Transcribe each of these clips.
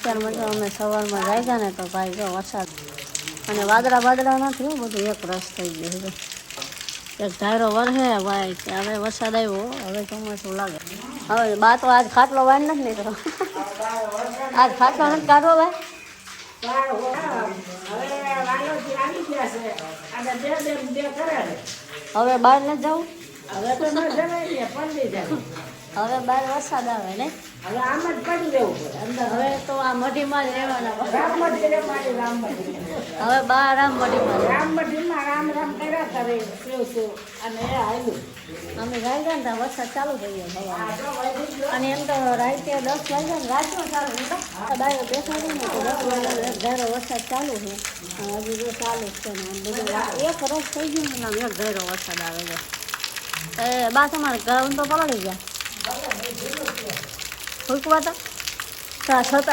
અત્યારમાં જો અમે સવારમાં જાગ્યા ને તો ભાઈ જો વરસાદ અને વાદળા નથી બધું એક રસ થઈ ગયું છે. એક ધાયરો વરસે ભાઈ કે હવે વરસાદ આવ્યો, હવે ચોમાસું લાગે. હવે બા તો આજ ખાટલો વાળ નથી લીધો. આજ ખાટલો નથી કાઢવો ભાઈ. હવે બહાર નથી જવું. હવે બહાર વરસાદ આવે ને હવે આમ જ પડી રહેવું પડે અંદર. હવે તો આ મઢીમાં જ રહેવાના. રામમઢી હવે બહાર રામ મઢીમાં રામમઢીમાં રામ રામ કર્યા કરે શું અને એ આવ્યું. અમે ગયા ને ત્યાં વરસાદ ચાલુ થઈ ગયો સવારે. અને એમ તો રાતે 10 વાગ્યા ને રાતનો ચાલુ બાયો બેસાડ્યું ને તો 10 વાગ્યા એક ધારો વરસાદ ચાલુ છે. હજી જો ચાલુ જ છે ને બધું એક રસ થઈ ગયું ને આમ એક ધારો વરસાદ આવે છે. એ બા તમારે ગ્રાઉન્ડ તો પલળી ગયા ફૂંકવા તો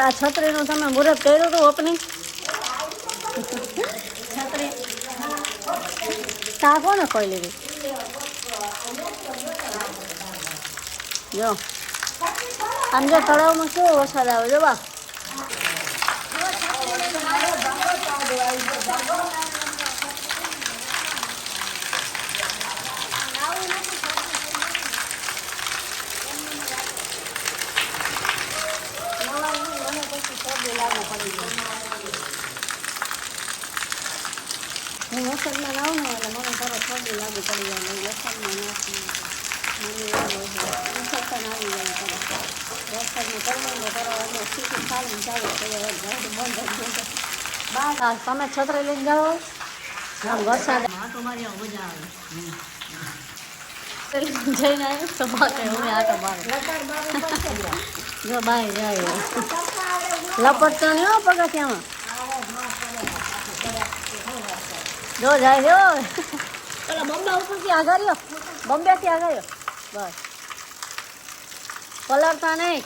આ છત્રીનું તમે મુહૂર્ત કર્યું હતું ઓપનિંગ છત્રી ચા કોને ખોઈ લીધી જો આમ જો તળાવમાં કેવો વરસાદ આવે જો બા. હું વરસાદમાં નાવું ને એટલે મને તરત શરદી લાગુ પડી જાય. વરસાદમાં નાખી મને એવું ઇન્ફેક્શન આવી જાય તરત. વરસાદમાં કરવાનું કરવા એટલે સીધું ચાલુ ચાલુ થઈ જાય બંધ થઈ જાય. બા તમે છત્રી લઈને જાઓ આમ વરસાદ આટો મારી મજા આવે. જઈને આવ્યો તો બાકે અમે આટો મારે જો બાય જાય લપટ તો નહીં હો પગથિયામાં જો જાય જો પેલા બોમ્બે ઉપરથી આઘાર્યો બોમ્બેથી આઘાર્યો બસ પલળતા નહીં.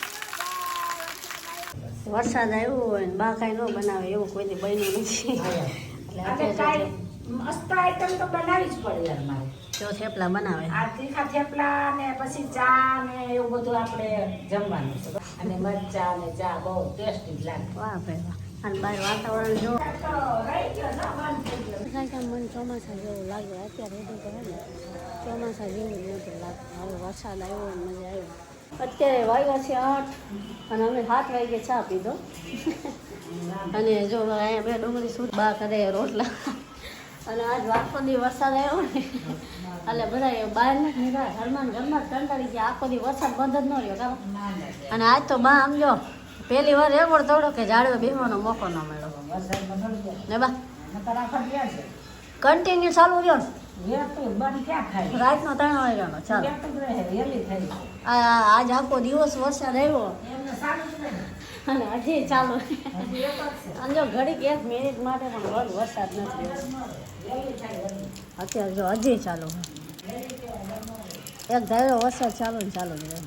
વરસાદ આવ્યો હોય ને બા કાંઈ ન બનાવે એવું કોઈથી બન્યું નથી. એટલે મસ્ત આઈટમ તો બનાવી જ પડે યાર મારે. જો થેપલા બનાવે આ તીખા થેપલા ને પછી ચા ને એવું બધું આપણે જમવાનું છે. અને મરચા ને ચા બહુ ટેસ્ટી લાગે. વાહ ભાઈ વાહ. અને બહાર વાતાવરણ જો રહી ગયો ના બંધ થઈ ગયો. મને ચોમાસા જેવું લાગે અત્યારે બધું કહે ને ચોમાસા જેવું જ નથી લાગતું. હવે વરસાદ આવ્યો ને મજા આવ્યો. અત્યારે વાગ્યા છે 8 અને અમે 7 વાગે ચા પીધો. અને જો અહીંયા બે ડુંગળી સૂટ બા કરે રોટલા. અને આજ આખો દી વરસાદ આવ્યો ને એટલે બધા બહાર નથી નીકળ્યા. ઘરમાં જ કંટાળી ગયા. આખો દી વરસાદ બંધ જ ન રહ્યો કામ. અને આજ તો બા આમ જો પહેલી વાર એવો થોડો કે ઝાડવે બેસવાનો મોકો ન મળ્યો ને બા. કન્ટિન્યુ ચાલુ રહ્યો ને રાતનો 3 વાગ્યાનો ચાલો. આજ આખો દિવસ વરસાદ આવ્યો અને હજી ચાલુ. અને જો ઘડીક 1 મિનિટ માટે પણ વરસાદ નથી અત્યારે જો હજી ચાલુ એક ધારો વરસાદ ચાલુ ને ચાલુ જ રહે.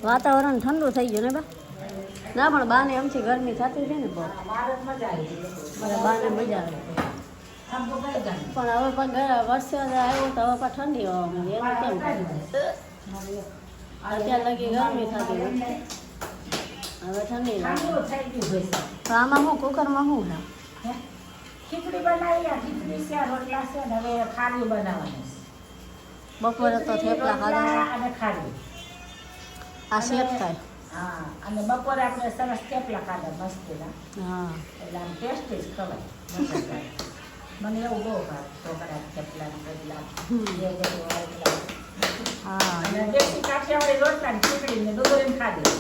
વાતાવરણ ઠંડુ થઈ ગયું ને બા. ના પણ બાને એમથી ગરમી થતી હતી ને બહુ બાને મજા આવે. પણ હવે પણ વરસાદ આવ્યો તો હવે પણ ઠંડી હવા મળી એનું કેમ અત્યારે લગી ગરમી થતી નથી હવે ઠંડી લાગે. તો આમાં શું કુકરમાં શું છે ખીચડી બનાવી ખીચડી છે રોટલા છે ને હવે ખારી બનાવવાની. બપોરે તો થેપલા ખાધા અને ખારી આ શેક થાય. હા અને બપોરે આપણે સરસ થેપલા ખાધા મસ્તીના. હા એટલે આમ ટેસ્ટી જ ખવાય. મને એવું બહુ ભાવે ઢોકળા થેપલા પેલા હા અને દેશી કાઠિયાવાડી રોટલા ને ખીચડી ને ડુંગળી ખાધી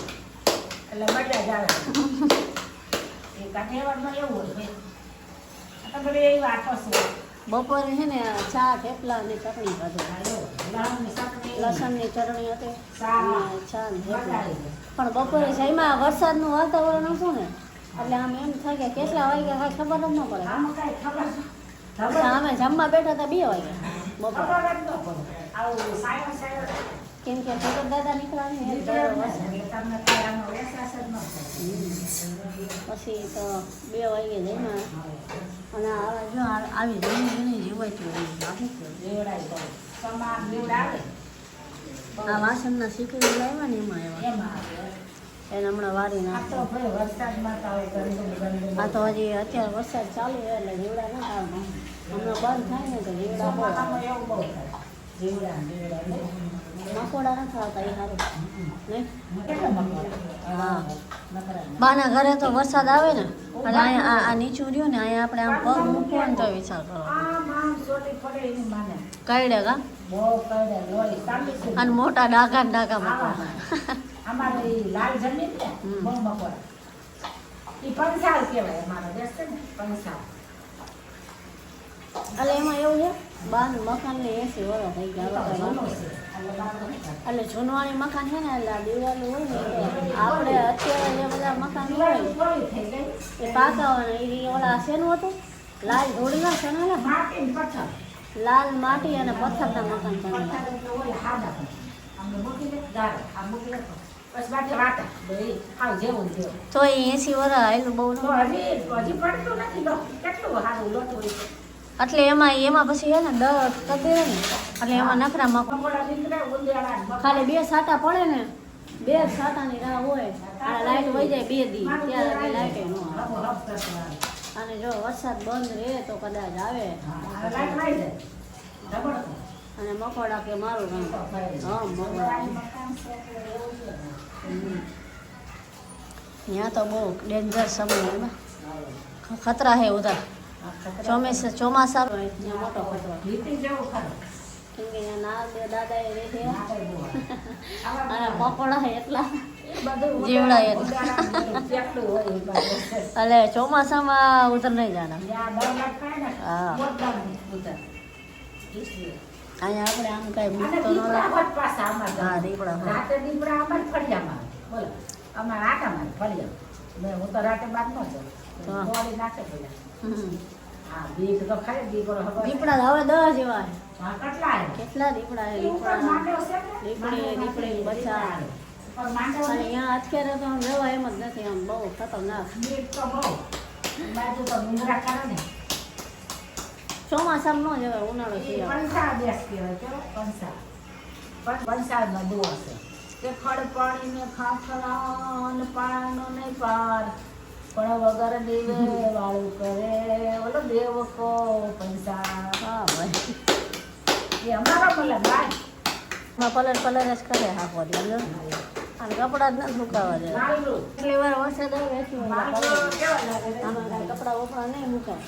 એટલે મજા જ આવે. એ કાઠિયાવાડમાં એવું હોય તમે એવી વાતો છે. બપોરે છે ને ચા થેપલા અને ચટણી ખાધું. લસણની ચટણી હતી અને ચા ને થેપલા. પણ બપોરે જઈમાં વરસાદનું વાતાવરણ હતું ને એટલે આમ એમ થાય કે કેટલા વાગ્યા કાંઈ ખબર જ ન પડે. આમાં કાંઈ ખબર અમે જમવા બેઠા હતા 2 વાગે બપોરે. ખબર જ ન પડે. આવું સાયન્સ કેમ કે છોકર દાદા નીકળ્યા ને તમને કાંઈ આનો અહેસાસ જ ન થાય. પછી તો 2 વાગે જઈમાં અને આવા જો આવી જૂની જીવાતું લેવડાવી દઉં સમાન લેવડાવે આ વાસણના શીખવી લાવ્યા ને એમાં એમાં આવે એને હમણાં વારી આ નાખો. તો ભાઈ વરસાદમાં તો હવે ગંદુ આ તો હજી અત્યારે વરસાદ ચાલુ છે એટલે જીવડા ન આવતા. હમણાં બંધ થાય ને તો જીવડા બહુ આવે. ચોમાસામાં એવું બહુ થાય જીવડા ને જીવડા ને. મકોડા નથી આવતા એ સારું નહીં. કેટલા મકોડા? હા. નકરા ને. બાના ઘરે તો વરસાદ આવે ને એટલે અહીંયા આ નીચું રહ્યું ને અહીંયા આપણે આમ પગ મૂકવો ને તો વિચાર કરો આ મામ સોટી પડે એની માને કઈડે કા બહુ કડે લોહી ચાલી છે. અને મોટા ડાઘા ને ડાઘા મૂકવા. અમારે ઈ લાલ જમીન ને હમ. બહુ મકોડા ઈ પંસાળ કહેવાય અમારો દેશ છે ને પંસાળ. એટલે એમાં એવું છે બાનું મકાન ને 80 વર્ષ થઈ એ તો ગયા જૂનું હવે. છે. એટલે બાર નથી. એટલે જૂનવાણી મકાન છે ને એટલે આ દિવાલો હોય ને એટલે આપણે અત્યારે જે બધા મકાન હોય દિવાળી થોડી થઈ ગઈ. એ પાકાવાના એ ઓલા શેનું હતું લાલ ધોળીના છે ને માટી ને પથ્થર. લાલ માટી અને પથ્થરના મકાન બનેલા. પથ્થર એટલે ઓલા હાડા પણ. આમને મૂકી દે ગારો. આ મૂકી દે તો. બસ બાકી વાટા. બે હાવ જેવું ને તેવું. તો એ 80 વર્ષ આવેલું બહુ તો ન હજી પડતું નથી લો. કેટલું સારું લોટ હોય છે. એટલે એમાં પછી છે ને દસ કરી દે ને એટલે એમાં નખરા મકાન મકોડા નીકળે, ઉંદરડા ને મકોડા. ખાલી 2 સાટા પડે ને 2 સાટાની રાહ હોય આ લાઈટ વહી જાય 2 દી ત્યારે લાઈટ ન આવે. હબ હબ કરતું આવે. અને જો વરસાદ બંધ રહે તો કદાચ આવે હા, લાઈટ વાઈ જાય. રબડતું. અને મકોડા કે મારું કામ તો ભાઈ. હા મકોડા આ મકાન છે એટલે એવું છે ને. ત્યાં તો બહુ ડેન્જર સમય એમાં ખતરા હે ઉધર આ ખતરા. ચોમાસા હોય ત્યાં મોટો ખતરો ભીતી જેવું ખરું. કેમ કે ત્યાં નાર બે દાદા એ રહે છે ના કઈ બહુ. આવા અને મકોડા એટલા એ બધું જીવડા ઉંદરડા ને બધું કેટલું હોય એ બધું. એટલે ચોમાસામાં ઉધર નહીં જાના જ્યાં ડર લાગતા હોય ને, હા. મોટા ઉંદર. ઈસલીએ. અહીંયા આપણે આમ કઈ અને મૂકતો ન દીપડા લાગે. હોત પાછા આમાં હા, જવા. દીપડા હોય. રાતે દીપડા અમારે ફળિયામાં આવે. બોલો અમારે આટામાં આવે, ફળિયામાં. હું તો રાતે બાદ ન જાઉં. હા. ગોળી નાખે પેલા. હમ. હા, દીપ તો ખરે દીપડો ખબર. દીપડા તો હવે 10 જેવા છે. હા, કેટલા આવે? કેટલા દીપડા છે એ ઉપર દીપડા માંડવો છે ને? દીપડી દીપડી બચ્ચા ઉપર માંડવો અને ને? અહીંયા અત્યારે તો આમ રહેવા એમ જ નથી આમ બહુ ખતરનાક દીપ તો બહુ. એ બાજુ તો ડુંગરા કરે ને. ચોમાસામાં ન જવાય ઉનાળો એ શિયાળો પંસાળ દેશ કહેવાય, કેવો? પંસાળ. પણ પંસાળનો દુઓ છે. કે ખડ પાણીને ખાખરા ને પાણાનો નહીં પાર, પણ વગર દીવે વાળું કરે ઓલો દેવકો પંસાળ. હા ભાઈ એ અમારો બોલે ભાઈ. માં પલર જ કરે હાફો દે અને કપડાં જ નથી સુકાવા દે મારું એટલી વાર વરસાદ આવે એટલી વાર મારું કેવા લાગે રે? આમાં કાંઈ કપડાં વપડા નહીં મુકાય